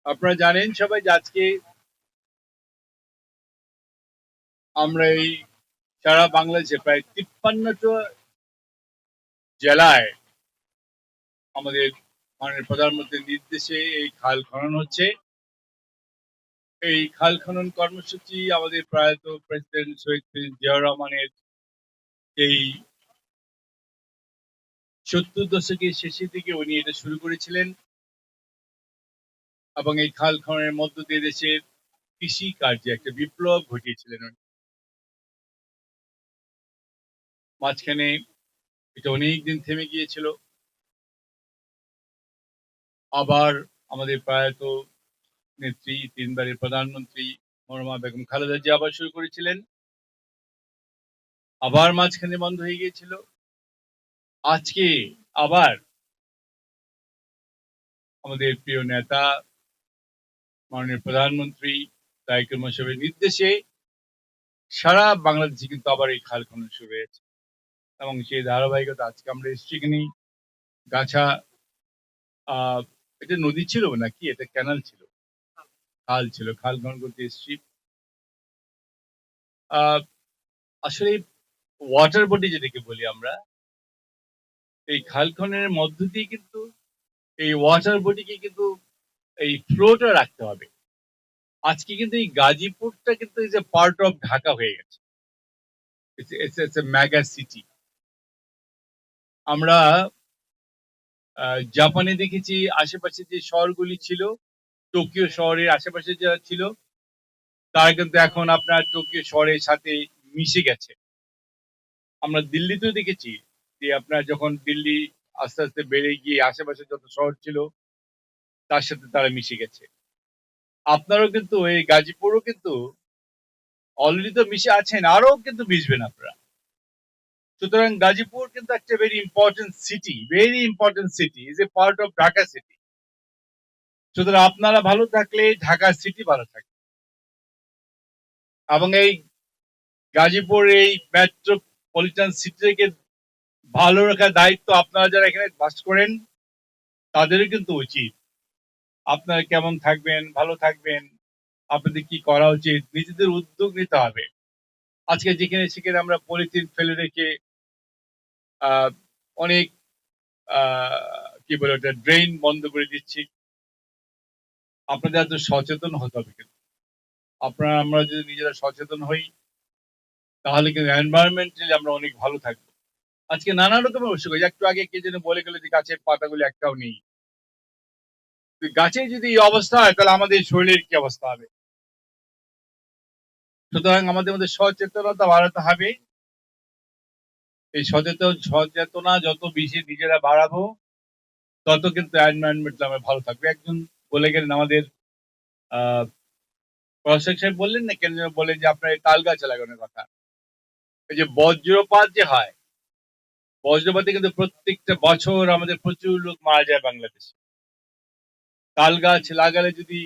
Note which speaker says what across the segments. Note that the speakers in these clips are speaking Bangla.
Speaker 1: আপনারা জানেন সবাই যে আজকে আমরা এই সারা বাংলাদেশে প্রায় 53টা জেলায় আমাদের মাননীয় প্রধানমন্ত্রীর নির্দেশে এই খাল খনন হচ্ছে। এই খাল খনন কর্মসূচি আমাদের প্রয়াত প্রেসিডেন্ট শহীদ প্রেসিডেন্ট জিয়াউর রহমানের এই 70 দশকের শেষের দিকে উনি এটা শুরু করেছিলেন এবং এই খাল খননের মধ্য দিয়ে দেশের কৃষি কার্যে একটা বিপ্লব ঘটিয়েছিলেন উনি। মাঝখানে এটা অনেকদিন থেমে গিয়েছিল, আবার আমাদের প্রয়াত নেত্রী তিনবারের প্রধানমন্ত্রী মরহুমা বেগম খালেদা জিয়া আবার শুরু করেছিলেন, আবার মাঝখানে বন্ধ হয়ে গিয়েছিল। আজকে আবার আমাদের প্রিয় নেতা মাননীয় প্রধানমন্ত্রী তারেক রহমান সাহেবের নির্দেশে সারা বাংলাদেশে কিন্তু আবার এই খাল খনন শুরু হয়েছে এবং সেই ধারাবাহিকতা আজকে আমরা এসছি এখানে গাছা। আহ এটা নদী ছিল নাকি এটা ক্যানাল ছিল? খাল ছিল, খাল খনন করতে এসছি। আহ আসলে ওয়াটার বডি যেটাকে বলি আমরা, এই খাল খননের মধ্য দিয়ে কিন্তু এই ওয়াটার বডিকে কিন্তু এই ফ্লোটা রাখতে হবে। আজকে কিন্তু এই গাজীপুরটা কিন্তু is a part of Dhaka হয়ে গেছে। It's a mega city. আমরা জাপানে দেখেছি আশেপাশে যে শহরগুলি ছিল, টোকিও শহরের আশেপাশে যারা ছিল তারা কিন্তু এখন আপনার টোকিও শহরের সাথে মিশে গেছে। আমরা দিল্লিতেও দেখেছি যে আপনার যখন দিল্লি আস্তে আস্তে বেড়ে গিয়ে আশেপাশে যত শহর ছিল তার সাথে তারা মিশে গেছে। আপনারাও কিন্তু এই গাজীপুরও কিন্তু অলরেডি তো মিশে আছেন, আরো কিন্তু মিশবেন আপনারা। সুতরাং গাজীপুর কিন্তু একটা very important city, is a part of Dhaka city. সুতরাং আপনারা ভালো থাকলে ঢাকা সিটি ভালো থাকবে এবং এই গাজীপুর এই মেট্রোপলিটন সিটিকে ভালো রাখার দায়িত্ব আপনারা যারা এখানে বাস করেন তাদেরও কিন্তু উচিত। আপনারা কেমন থাকবেন, ভালো থাকবেন, আপনাদের কি করা উচিত, নিজেদের উদ্যোগ নিতে হবে। আজকে যেখানে সেখানে আমরা পলিথিন ফেলে রেখে আহ অনেক কি বলে ওটা ড্রেন বন্ধ করে দিচ্ছি। আপনাদের এত সচেতন হতে হবে কিন্তু আপনারা আমরা যদি নিজেরা সচেতন হই তাহলে কিন্তু এনভায়রনমেন্টালি আমরা অনেক ভালো থাকবো। আজকে নানা রকমের অসুখ হয়, একটু আগে কে যেন বলে গেল যে গাছের পাতাগুলো একটাও নেই। গাছে যদি এই অবস্থা হয় তাহলে আমাদের শরীরের কি অবস্থা হবে? সুতরাং আমাদের মধ্যে সচেতনতা বাড়াতে হবে। এই সচেতনা যত বেশি নিজেরা বাড়াবো তত কিন্তু এনভায়রনমেন্ট আমরা ভালো থাকবে। একজন বলে গেলেন আমাদের আহ প্রশাসক সাহেব বললেন না কেন যেন বলেন যে আপনার এই তাল গাছ লাগানোর কথা। এই যে বজ্রপাত যে হয়, বজ্রপাতে কিন্তু প্রত্যেকটা বছর আমাদের প্রচুর লোক মারা যায় বাংলাদেশে। তাল গাছ লাগালে যদি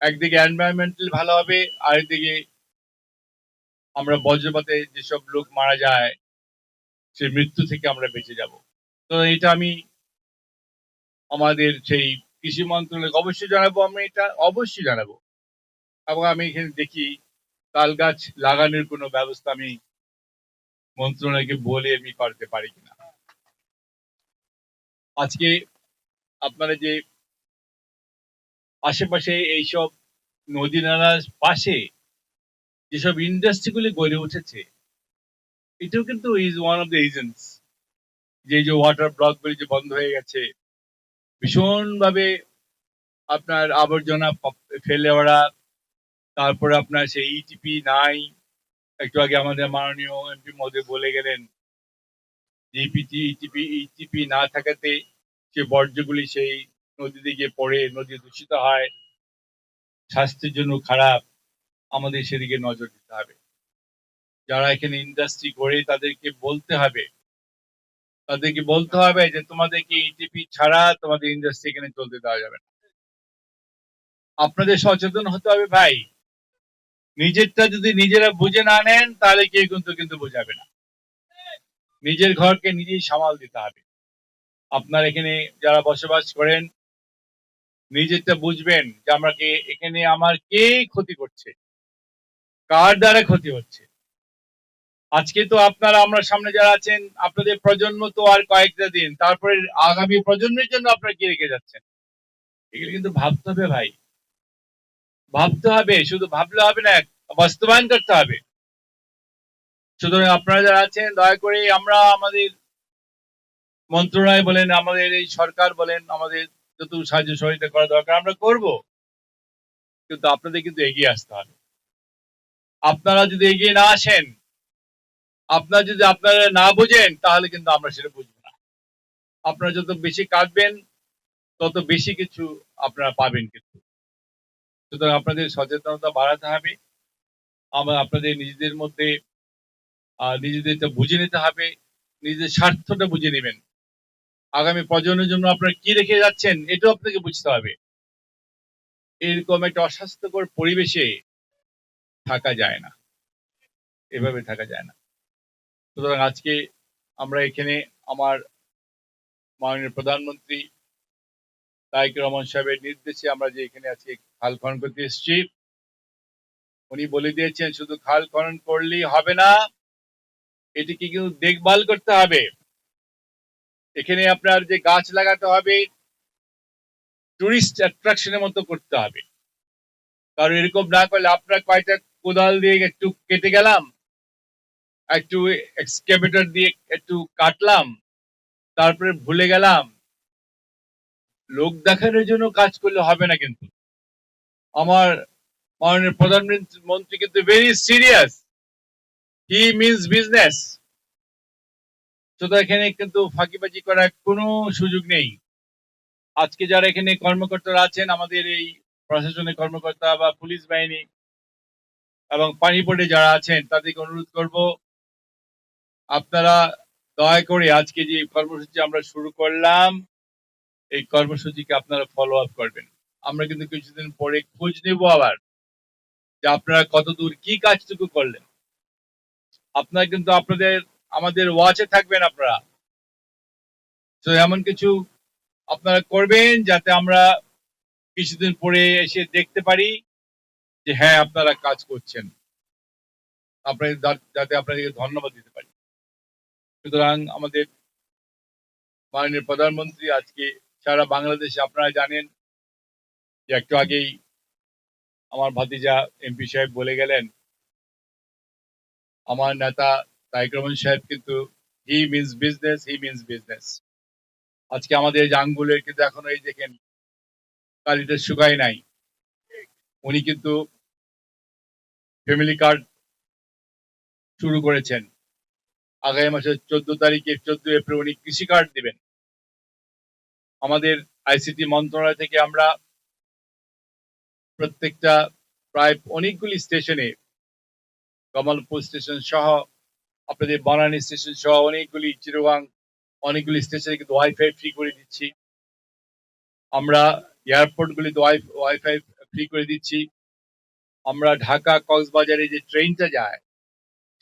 Speaker 1: একদিকে এনভায়রনমেন্টাল ভালো হবে, আরেকদিকে আমরা বজ্রপাতে যেসব লোক মারা যায় সেই মৃত্যু থেকে আমরা বেঁচে যাব। তো এটা আমি আমাদের সেই কৃষি মন্ত্রণালয়কে অবশ্যই জানাবো, আমি এটা অবশ্যই জানাবো। এবং আমি এখানে দেখি তাল গাছ লাগানোর কোনো ব্যবস্থা আমি মন্ত্রণালয়কে বলে আমি করতে পারি কিনা। আজকে আপনারা যে আশেপাশে এইসব নদী নালার পাশে যেসব ইন্ডাস্ট্রিগুলি গড়ে উঠেছে, এটাও কিন্তু is one of the reasons যে ওয়াটার ব্লক গুলি যে বন্ধ হয়ে গেছে। ভীষণ ভাবে আপনার আবর্জনা ফেলে ওরা, তারপরে আপনার সেই ইটিপি নাই। একটু আগে আমাদের মাননীয় এমপি মহোদয় বলে গেলেন যে ইটিপি না থাকাতে সে বর্জ্যগুলি সেই নদীতে গিয়ে পড়ে, নদী দূষিত হয়, স্বাস্থ্যের জন্য খারাপ। আমাদের সেদিকে নজর দিতে হবে। যারা এখানে ইন্ডাস্ট্রি করে তাদেরকে বলতে হবে যে তোমাদেরকে ইটিপি ছাড়া তোমাদের ইন্ডাস্ট্রি এখানে চলতে দেওয়া যাবে না। আপনাদের সচেতন হতে হবে ভাই। নিজেরটা যদি নিজেরা বুঝে না নেন তাহলে কেউ কিন্তু বোঝাবে না। নিজের ঘরকে নিজেই সামাল দিতে হবে। আপনার এখানে যারা বসবাস করেন নিজেরটা বুঝবেন যে আমরা এখানে আমার কে ক্ষতি করছে, কার দ্বারা ক্ষতি হচ্ছে। আজকে তো আপনারা আমরা সামনে যারা আছেন আপনাদের প্রজন্ম তো আর কয়েকটা দিন, তারপরে আগামী প্রজন্মের জন্য আপনারা কি রেখে যাচ্ছেন, এগুলো কিন্তু ভাবতে হবে ভাই, ভাবতে হবে, শুধু ভাবলে হবে না, বাস্তবায়ন করতে হবে। সুতরাং আপনারা যারা আছেন দয়া করে আমরা আমাদের মন্ত্রণালয় বলেন, আমাদের এই সরকার বলেন, আমাদের যত সাহায্য সহযোগিতা করা দরকার আমরা করব, কিন্তু আপনাদের কিন্তু এগিয়ে আসতে হবে। আপনারা যদি এগিয়ে না আসেন, আপনারা না বুঝেন, তাহলে কিন্তু আমরা সেটা বুঝবো না। আপনারা যত বেশি কাটবেন তত বেশি কিছু আপনারা পাবেন কিন্তু। সুতরাং আপনাদের সচেতনতা বাড়াতে হবে। আমরা আপনাদের নিজেদের মধ্যে নিজেদেরটা বুঝে নিতে হবে, নিজেদের স্বার্থটা বুঝে নেবেন। আগামী প্রজন্মের জন্য আপনারা কি রেখে যাচ্ছেন এটাও আপনাকে বুঝতে হবে। এরকম একটা অস্বাস্থ্যকর পরিবেশে থাকা যায় না, এভাবে থাকা যায় না। সুতরাং আজকে আমরা এখানে আমার মাননীয় প্রধানমন্ত্রী তারেক রহমান সাহেবের নির্দেশে আমরা যে এখানে আছি খাল খনন করতে এসেছি, উনি বলে দিয়েছেন শুধু খাল খনন করলেই হবে না, এটিকে কিন্তু দেখভাল করতে হবে। এখানে আপনার যে গাছ লাগাতে হবে, টুরিস্ট অ্যাট্রাকশনের মতো করতে হবে। কারণ এরকম না করলে আপনার কয়টা কোদাল দিয়ে একটু কেটে গেলাম, একটু এক্সকেভেটর দিয়ে একটু কাটলাম, তারপরে ভুলে গেলাম, লোক দেখানোর জন্য কাজ করলে হবে না কিন্তু। আমার মাননীয় প্রধানমন্ত্রী কিন্তু ভেরি সিরিয়াস, হি মিনস বিজনেস। সুতরাং এখানে কিন্তু ফাঁকিবাজি করার কোনো সুযোগ নেই। আজকে যারা এখানে কর্মকর্তারা আছেন, আমাদের এই প্রশাসনিক কর্মকর্তা বা পুলিশ বাহিনী এবং পানি বোর্ডে যারা আছেন, তাদেরকে অনুরোধ করব আপনারা দয়া করে আজকে যে কর্মসূচি আমরা শুরু করলাম, এই কর্মসূচিকে আপনারা ফলো আপ করবেন। আমরা কিন্তু কিছুদিন পরে খোঁজ নেব আবার যে আপনারা কতদূর কি কাজটুকু করলেন। আপনারা কিন্তু আমাদের ওয়াচে থাকবেন আপনারা, তো এমন কিছু আপনারা করবেন যাতে আমরা কিছুদিন পরে এসে দেখতে পারি যে হ্যাঁ আপনারা কাজ করছেন, আপনাদের যাতে আপনাদেরকে ধন্যবাদ দিতে পারি। সুতরাং আমাদের মাননীয় প্রধানমন্ত্রী আজকে সারা বাংলাদেশে আপনারা জানেন যে একটু আগেই আমার ভাতিজা এমপি সাহেব বলে গেলেন, আমার নেতা তারেক রহমান সাহেব কিন্তু হি মিনস বিজনেস, হি মিনস বিজনেস। আজকে আমাদের যে আঙ্গুলের কিন্তু এখনো এই দেখেন কালিটা শুকায় নাই। উনি কিন্তু ফ্যামিলি কার্ড শুরু করেছেন। আগামী মাসের 14 এপ্রিল উনি কৃষি কার্ড দিবেন। আমাদের আইসিটি মন্ত্রণালয় থেকে আমরা প্রত্যেকটা প্রায় অনেকগুলি স্টেশনে, কমলপুর স্টেশন সহ আপনাদের বানানী স্টেশন সহ অনেকগুলি, চিরগাং অনেকগুলি স্টেশনে কিন্তু ওয়াইফাই ফ্রি করে দিচ্ছি। আমরা এয়ারপোর্ট গুলিতে ওয়াইফাই ফ্রি করে দিচ্ছি। আমরা ঢাকা কক্সবাজারে যে ট্রেনটা যায়,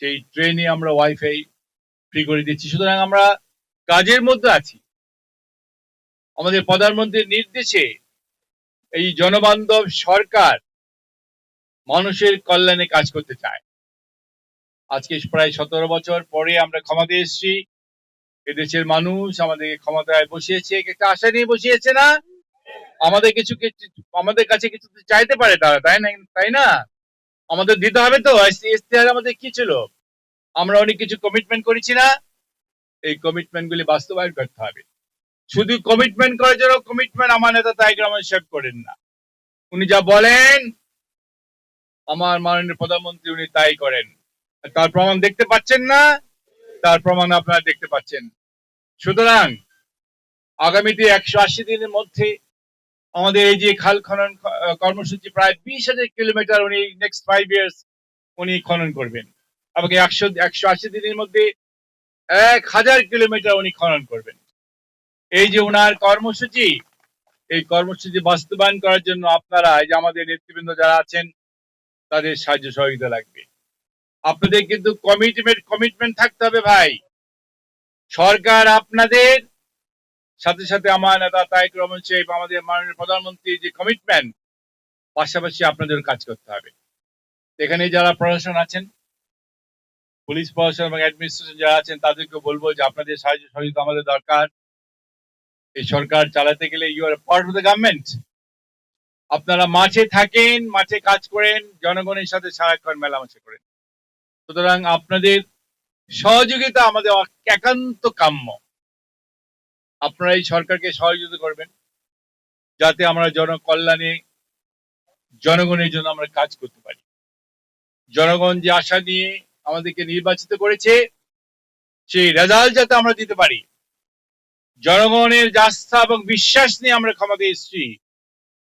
Speaker 1: সেই ট্রেনে আমরা ওয়াইফাই ফ্রি করে দিচ্ছি। সুতরাং আমরা কাজের মধ্যে আছি। আমাদের প্রধানমন্ত্রীর নির্দেশে এই জনবান্ধব সরকার মানুষের কল্যাণে কাজ করতে চায়। আজকে প্রায় 17 বছর পরে আমরা ক্ষমতায় এসেছি। এদেশের মানুষ আমাদেরকে ক্ষমতায় বসিয়েছে, একটা আশা নিয়ে বসিয়েছে না? আমাদের কাছে কিছু চাইতে পারে তারা, তাই না? আমাদের দিতে হবে তো। ইশতেহারে আমাদের কি ছিল? আমরা অনেক কিছু কমিটমেন্ট করেছি না? এই কমিটমেন্ট গুলি বাস্তবায়ন করতে হবে। শুধু কমিটমেন্ট করার জন্য কমিটমেন্ট আমার নেতা তারেক রহমান সাহেব করেন না। উনি যা বলেন আমার মাননীয় প্রধানমন্ত্রী উনি তাই করেন। তার প্রমাণ দেখতে পাচ্ছেন না? তার প্রমাণ আপনারা দেখতে পাচ্ছেন। সুতরাং আগামীতে 180 দিনের মধ্যে আমাদের এই যে খাল খনন কর্মসূচি প্রায় 20,000 কিলোমিটার উনি নেক্সট 5 ইয়ার্স উনি খনন করবেন। আমাকে 180 দিনের মধ্যে 1,000 কিলোমিটার উনি খনন করবেন। এই যে ওনার কর্মসূচি, এই কর্মসূচি বাস্তবায়ন করার জন্য আপনারা, এই যে আমাদের নেতৃবৃন্দ যারা আছেন, তাদের সাহায্য সহযোগিতা লাগবে। আপনাদের কিন্তু কমিটমেন্ট থাকতে হবে ভাই। সরকার আপনাদের সাথে সাথে আমার নেতা তারেক রহমান সাহেব, আমাদের মাননীয় প্রধানমন্ত্রী যে কমিটমেন্ট, পাশাপাশি আপনাদের কাজ করতে হবে। এখানে যারা প্রশাসন আছেন, পুলিশ প্রশাসন এবং অ্যাডমিনিস্ট্রেশন যারা আছেন, তাদেরকে বলবো যে আপনাদের সাহায্য সহযোগিতা আমাদের দরকার। এই সরকার চালাতে গেলে you are part of the government. আপনারা মাঠে থাকেন, মাঠে কাজ করেন, জনগণের সাথে সারাক্ষণ মেলামেশা করেন। সুতরাং আপনাদের সহযোগিতা আমাদের একান্ত কাম্য। আপনারা এই সরকারকে সহযোগিতা করবেন যাতে আমরা জনকল্যাণে, জনগণের জন্য আমরা কাজ করতে পারি। জনগণ যে আশা নিয়ে আমাদেরকে নির্বাচিত করেছে, সেই রেজাল্ট যাতে আমরা দিতে পারি। জনগণের যে আস্থা এবং বিশ্বাস নিয়ে আমরা ক্ষমতায় এসেছি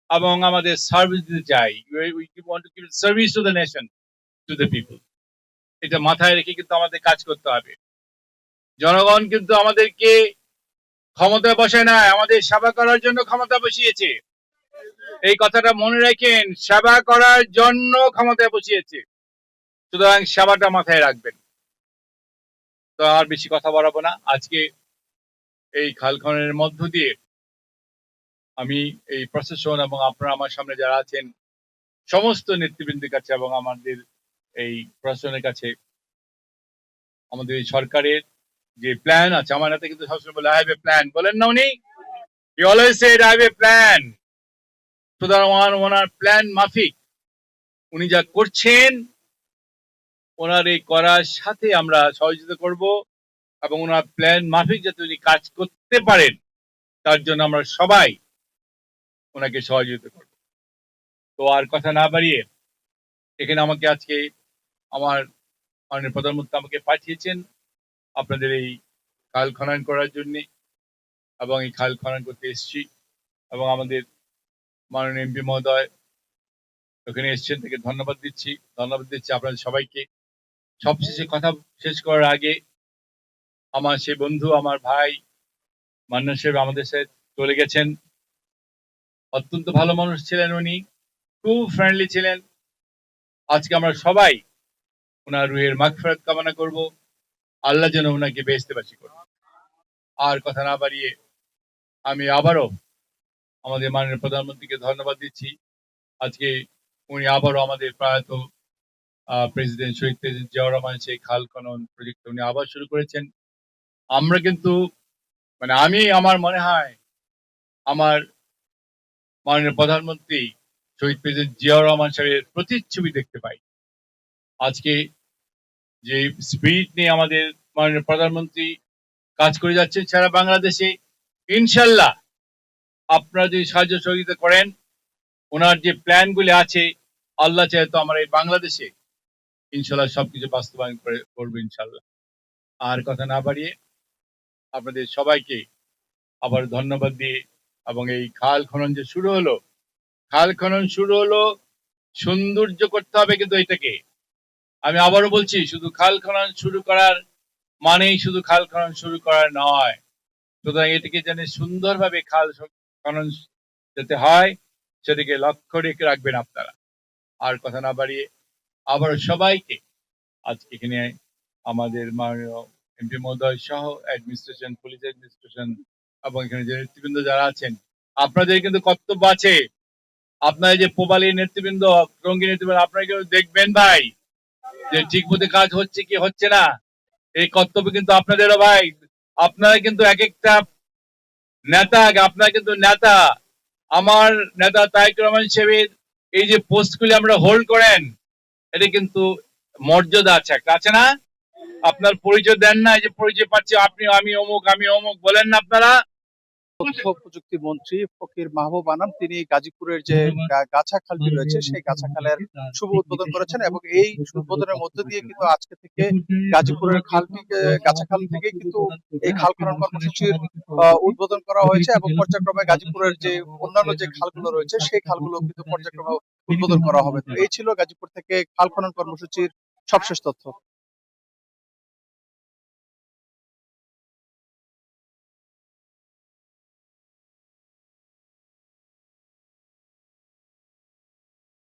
Speaker 1: এবং আমাদের সার্ভিস দিতে চাই। We want to give service to the nation, to the people. এটা মাথায় রেখে কিন্তু আমাদের কাজ করতে হবে। জনগণ কিন্তু আমাদেরকে ক্ষমতায় বসায় না, আমাদের সেবা করার জন্য ক্ষমতা বসিয়েছে। এই কথাটা মনে রাখেন, সেবা করার জন্য ক্ষমতায় বসিয়েছে। সুতরাং সেবাটা মাথায় রাখবেন। তো আর বেশি কথা বাড়াবো না। আজকে এই খাল খননের মধ্য দিয়ে আমি এই প্রশাসন এবং আপনারা আমার সামনে যারা আছেন সমস্ত নেতৃবৃন্দের কাছে এবং আমাদের এই প্রশাসনের কাছে, আমাদের এই সরকারের যে প্ল্যান আছে, আমার হাতে কিন্তু সবসময় বলে আই হ্যাভ এ প্ল্যান, বলেন না উনি? He always said I have a plan. সুতরাং ওনার প্ল্যান মাফিক উনি যা করছেন, ওনার এই করার সাথে আমরা সহযোগিতা করব এবং ওনার প্ল্যান মাফিক যাতে উনি কাজ করতে পারেন, তার জন্য আমরা সবাই ওনাকে সহযোগিতা করব। তো আর কথা না বাড়িয়ে, এখানে আমাকে আজকে আমার মাননীয় প্রধানমন্ত্রী আমাকে পাঠিয়েছেন আপনাদের এই খাল খনন করার জন্য, এবং এই খাল খনন করতে এসেছি। এবং আমাদের মাননীয় এমপি মহোদয় ওখানে এসেছেন, থেকে ধন্যবাদ দিচ্ছি আপনাদের সবাইকে। সবশেষে কথা শেষ করার আগে, আমার সেই বন্ধু, আমার ভাই মান্নান সাহেব আমাদের সাথে চলে গেছেন। অত্যন্ত ভালো মানুষ ছিলেন উনি, খুব ফ্রেন্ডলি ছিলেন। আজকে আমরা সবাই ওনার রুহের মাগফিরাত কামনা করব, আল্লাহ যেন ওনাকে বেহেশতে-বাসী করেন। আর কথা না বাড়িয়ে আমি আবারও আমাদের মাননীয় প্রধানমন্ত্রীকে ধন্যবাদ দিচ্ছি। আজকে উনি আবারও আমাদের প্রয়াত প্রেসিডেন্ট, শহীদ প্রেসিডেন্ট জিয়াউর রহমান সেই খাল খনন প্রজেক্ট উনি আবার শুরু করেছেন। আমরা কিন্তু আমার মনে হয় আমার মাননীয় প্রধানমন্ত্রী শহীদ প্রেসিডেন্ট জিয়াউর রহমান সাহেবের প্রতিচ্ছবি দেখতে পাই। আজকে যে স্পিরিট নিয়ে আমাদের মাননীয় প্রধানমন্ত্রী কাজ করে যাচ্ছেন সারা বাংলাদেশে, ইনশাল্লাহ আপনারা যদি সাহায্য সহযোগিতা করেন, ওনার যে প্ল্যান গুলি আছে, আল্লাহ চাহে তো আমরা এই বাংলাদেশে ইনশাল্লাহ সবকিছু বাস্তবায়ন করবো ইনশাল্লাহ। আর কথা না বাড়িয়ে আপনাদের সবাইকে আবার ধন্যবাদ দিয়ে, এবং এই খাল খনন যে শুরু হলো, খাল খনন শুরু হলো, সৌন্দর্য করতে হবে। কিন্তু এটাকে আমি আবারও বলছি, শুধু খাল খনন শুরু করার মানেই শুধু খাল খনন শুরু করার নয়। সুতরাং এটাকে যেন সুন্দরভাবে খাল খনন যাতে হয়, সেটাকে লক্ষ্য রেখে রাখবেন আপনারা। আর কথা না বাড়িয়ে আবার সবাইকে আজকে এখানে আমাদের মাননীয় এমপি মহোদয় সহ অ্যাডমিনিস্ট্রেশন, পুলিশ অ্যাডমিনিস্ট্রেশন এবং এখানে যে নেতৃবৃন্দ যারা আছেন, আপনাদের কিন্তু কর্তব্য আছে। আপনারা যে পোবালী নেতৃবৃন্দ, রঙ্গী নেতৃবৃন্দ, আপনারা কিন্তু দেখবেন ভাই যে ঠিক মতো কাজ হচ্ছে কি হচ্ছে না। এই কর্তব্য কিন্তু আপনাদেরও ভাই। আপনারা কিন্তু এক একটা নেতা, আপনারা কিন্তু নেতা। আমার নেতা তারেক রহমান সাহেবের এই যে পোস্টগুলি আমরা হোল্ড করেন, এটা কিন্তু মর্যাদা আছে, একটা আছে না? আপনার পরিচয় দেন না, এই যে পরিচয় পাচ্ছি আপনি, আমি অমুক, আমি অমুক বলেন না আপনারা।
Speaker 2: তথ্য প্রযুক্তি মন্ত্রী ফকির মাহবুব আনাম তিনি গাজীপুরের যে গাছা খালটি রয়েছে সেই গাছা খালের শুভ উদ্বোধন করেছেন, এবং এই উদ্বোধনের মধ্য দিয়ে কিন্তু আজকে থেকে গাজীপুরের গাছা খাল থেকে কিন্তু এই খাল খনন কর্মসূচির উদ্বোধন করা হয়েছে, এবং পর্যায়ক্রমে গাজীপুরের যে অন্যান্য যে খালগুলো রয়েছে সেই খালগুলো কিন্তু পর্যায়ক্রমে উদ্বোধন করা হবে। তো এই ছিল গাজীপুর থেকে খাল খনন কর্মসূচির সবশেষ তথ্য।